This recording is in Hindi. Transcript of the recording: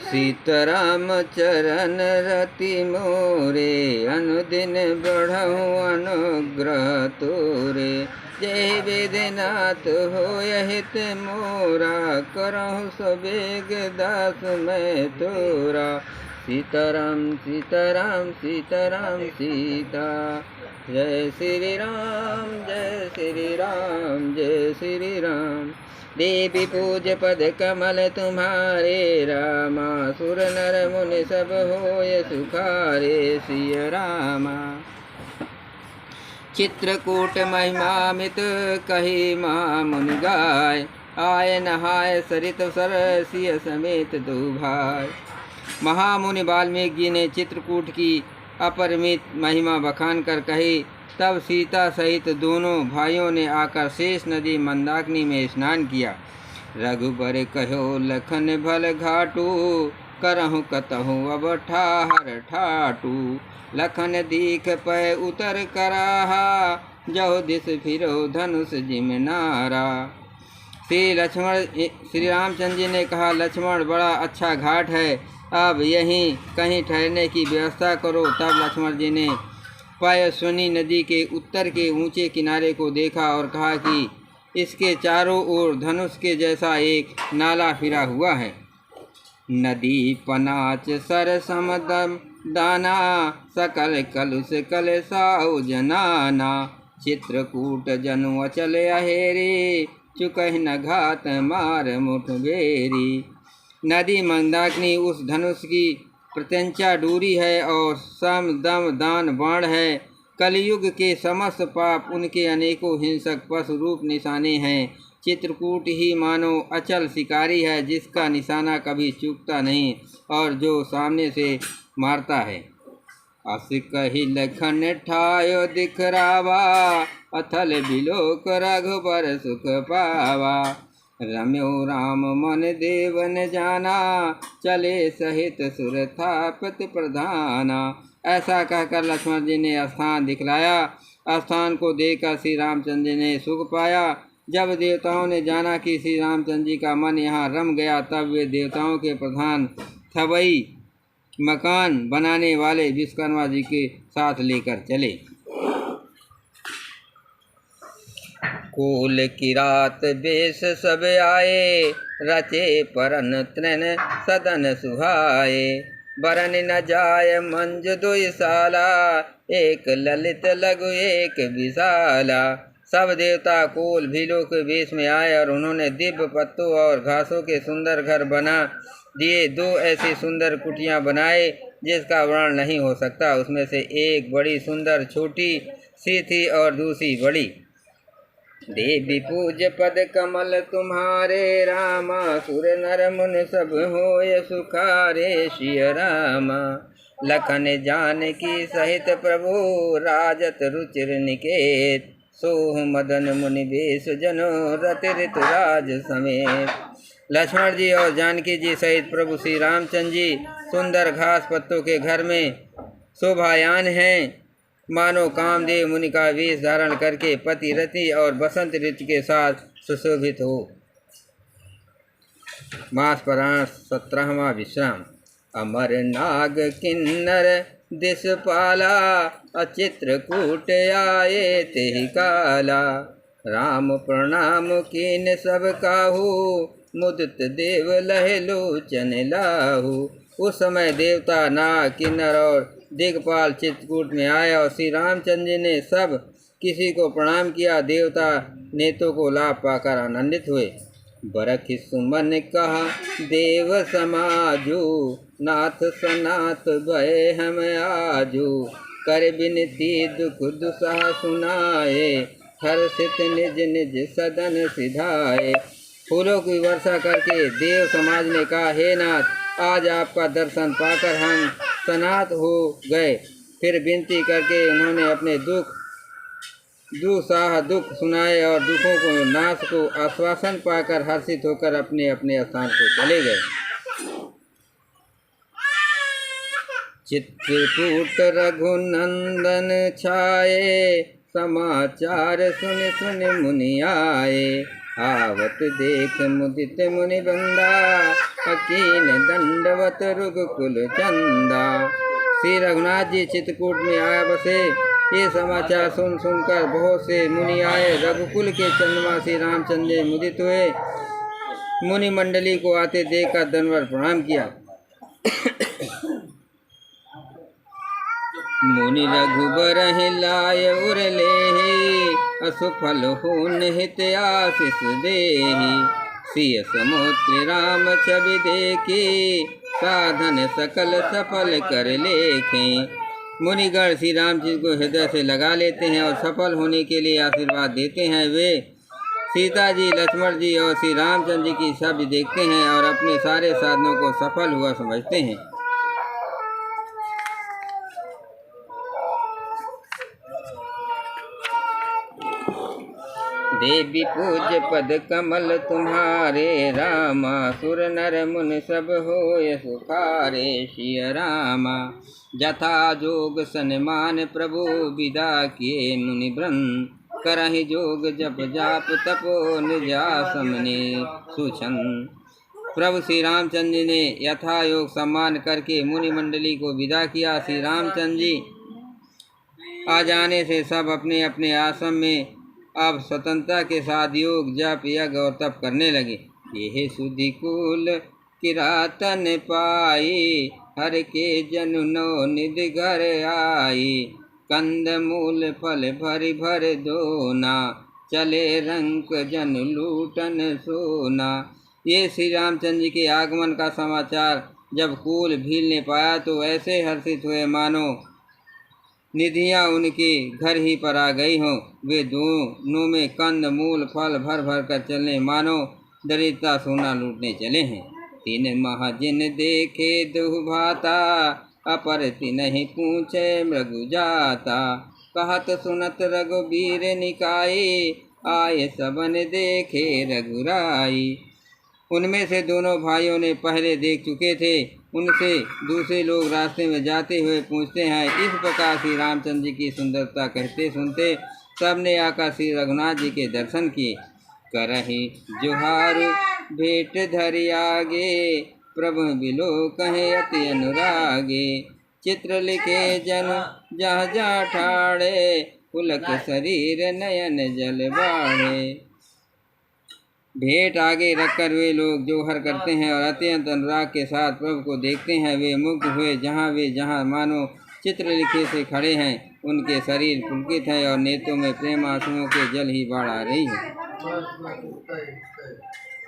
सीताराम चरण रति मोरे, अनुदिन बढ़हु अनुग्रह तोरे। जय वेदनाथ होय हित मोरा, करहु सबेग दास मैं तोरा। सीताराम सीताराम सीताराम सीता, जय श्री राम जय श्री राम जय श्री राम। देवी पूज पद कमल तुम्हारे, रामा सुर नर मुनि सब होय सुखारे। सिय रामा चित्रकूट महिमामित कही महामुनि गाय, आय नहाय सरित सरसिय समेत दो भाई। महामुनि वाल्मीकि जी ने चित्रकूट की अपरिमित महिमा बखान कर कही। तब सीता सहित दोनों भाइयों ने आकर शेष नदी मंदाकिनी में स्नान किया। रघुबर कहो लखन भल घाटू, करहु कतहु अब ठाहर ठाटू। लखन दीख पै उतर कराहा, जहो दिस फिरो धनुष जिमनारा। श्री रामचंद्र जी ने कहा, लक्ष्मण बड़ा अच्छा घाट है, अब यहीं कहीं ठहरने की व्यवस्था करो। तब लक्ष्मण जी ने पयस्विनी नदी के उत्तर के ऊंचे किनारे को देखा और कहा कि इसके चारों ओर धनुष के जैसा एक नाला फिरा हुआ है। नदी पनाच सर समदम दाना, सकल कलुष कलसाओ जनाना। चित्रकूट जनु अचल अहेरी, चुकह न घात मार मुठ बेरी। नदी मंदाकिनी उस धनुष की प्रत्यंचा डोरी है और सम दम दान बाण है। कलयुग के समस्त पाप उनके अनेकों हिंसक पशु रूप निशाने हैं। चित्रकूट ही मानो अचल शिकारी है, जिसका निशाना कभी चूकता नहीं और जो सामने से मारता है। अस कही लखन ठायो दिखरावा, अथल बिलोक रघुबर सुख पावा। रम्यो राम मन देवन जाना, चले सहित सुर थापत प्रधाना। ऐसा कहकर लक्ष्मण जी ने स्थान दिखलाया। स्थान को देखकर श्री रामचंद्र जी ने सुख पाया। जब देवताओं ने जाना कि श्री रामचंद्र जी का मन यहाँ रम गया, तब वे देवताओं के प्रधान थवई मकान बनाने वाले विश्वकर्मा जी के साथ लेकर चले। कोल किरात बेश सब आए, रचे परन तृण सदन सुहाए। बरन न जाय मंज दुई साला, एक ललित लघु एक विशाला। सब देवता कोल भीलों के वेश में आए और उन्होंने दिव्य पत्तों और घासों के सुंदर घर बना दिए। दो ऐसी सुंदर कुटियां बनाए जिसका वर्णन नहीं हो सकता। उसमें से एक बड़ी सुंदर छोटी सी थी और दूसरी बड़ी। देवी पूज पद कमल तुम्हारे, रामा सुर नर मुनि सब होय सुखारे। सिय रामा लखन जानकी सहित प्रभु, राजत रुचिर निकेत। सोह मदन मुनि बेश जनो, रति ऋतुराज समेत। लक्ष्मण जी और जानकी जी सहित प्रभु श्री रामचंद्र जी सुंदर घास पत्तों के घर में शोभायान हैं, मानो कामदेव मुनि का वेश धारण करके पति रति और बसंत ऋतु के साथ सुशोभित हो। मास पुराण 17वां विश्राम। अमर नाग किन्नर दिशपाला, अचित्रकूट आए तेहि काला। राम प्रणाम कीन सब काहू, मुदित देव लहे लोचन लाहू। उस समय देवता नाग किन्नर और दिग्पाल चित्रकूट में आए और श्री रामचंद्र जी ने सब किसी को प्रणाम किया। देवता नेतों को लाभ पाकर आनंदित हुए। बरखि सुमन कहा देव समाजू, नाथ सनाथ भय हम आजू। कर बिनती दुख दुसह सुनाए, हर्षित निज निज सदन सिधाए। फूलों की वर्षा करके देव समाज ने कहा, हे नाथ, आज आपका दर्शन पाकर हम सनात हो गए। फिर विनती करके उन्होंने अपने दुख सुनाए और दुखों को नाश को आश्वासन पाकर हर्षित होकर अपने अपने स्थान को चले गए। चित्रकूट रघुनंदन छाए, समाचार सुन सुन मुनि आए। आवत देख मुदित मुनि बंदा, अकीन दंडवत रघुकुल चंदा। श्री रघुनाथ जी चित्रकूट में आया बसे। ये समाचार सुन सुनकर बहुत से मुनि आए। रघुकुल के चंद्रमा श्री रामचंद्र मुदित हुए। मुनि मंडली को आते देखकर दंडवत प्रणाम किया। मुनि रघुबर लाय उर लेहि, असुफल होन हित आशीष देहि। सिय समुद्र राम छवि देखी, साधन सकल सफल कर लेखे। मुनिगण श्री राम जी को हृदय से लगा लेते हैं और सफल होने के लिए आशीर्वाद देते हैं। वे सीता जी, लक्ष्मण जी और श्री रामचंद्र जी की छवि देखते हैं और अपने सारे साधनों को सफल हुआ समझते हैं। देवी पूज्य पद कमल तुम्हारे, रामा सुर नर मुनि सब होय सुखारे। सिय रामा जथा जोग सन्मान, प्रभु विदा किए मुनि वृंद। करहि जोग जप जाप तपो, निजासम ने सुछन। प्रभु श्री रामचंद्र ने यथा योग सम्मान करके मुनि मंडली को विदा किया। श्री रामचंद्र जी आ जाने से सब अपने अपने आश्रम में अब स्वतंत्रता के साथ योग जप यज्ञ और तप करने लगे। यह सुधि कुल किरातन पाई, हर के जनु नो निधि घर आई। कंद मूल फल भरि भर दोना, चले रंक जन लूटन सोना। ये श्री रामचंद्र जी के आगमन का समाचार जब कुल भील ने पाया तो ऐसे हर्षित हुए मानो निधियाँ उनके घर ही पर आ गई हों। वे दोनों में कंद मूल फल भर भर कर चलने मानो दरिद्रता सोना लूटने चले हैं। तीन महाजिन देखे दुभाता, अपर तिन्हि पूछे मृगु जाता। कहत सुनत रघुबीर निकाई, आए सबन देखे रघुराई। उनमें से दोनों भाइयों ने पहले देख चुके थे। उनसे दूसरे लोग रास्ते में जाते हुए पूछते हैं। इस प्रकार श्री रामचंद्र जी की सुंदरता कहते सुनते सबने आकर श्री रघुनाथ जी के दर्शन किए। करहि जोहार भेंट धरि आगे, प्रभु बिलो कहे अति अनुरागे। चित्र लिखे जन जहाँ जहाँ ठाड़े, पुलक शरीर नयन जल बाढ़े। भेंट आगे रखकर वे लोग जोहर करते हैं और अत्यंत अनुराग के साथ प्रभु को देखते हैं। वे मुग्ध हुए जहाँ मानो चित्र लिखे से खड़े हैं। उनके शरीर पुलकित है और नेत्रों में प्रेम आंसुओं के जल ही बाढ़ आ रही है।